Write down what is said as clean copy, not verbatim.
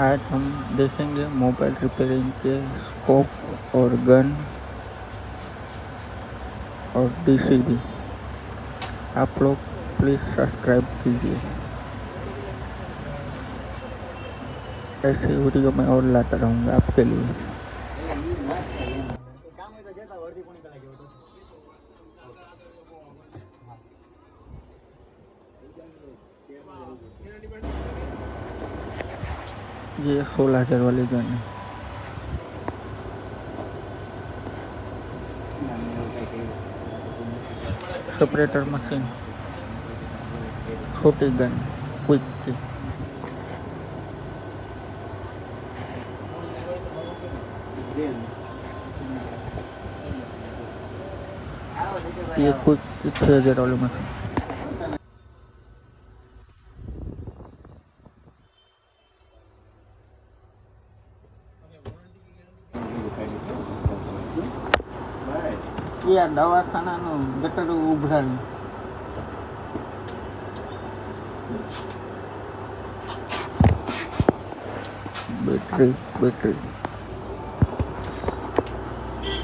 आज हम देखेंगे मोबाइल रिपेयरिंग के स्कोप और गन और डीसीडी। आप लोग प्लीज़ सब्सक्राइब कीजिए। ऐसे वीडियो मैं और लाता रहूँगा आपके लिए। ये 16,000 वाली गन है। सेपरेटर मशीन, छोटी गन, क्विक की। ये क्विक की 6,000 वाली मशीन। ये દવાખાનાનું ગટર ઉભરાયું બેટરી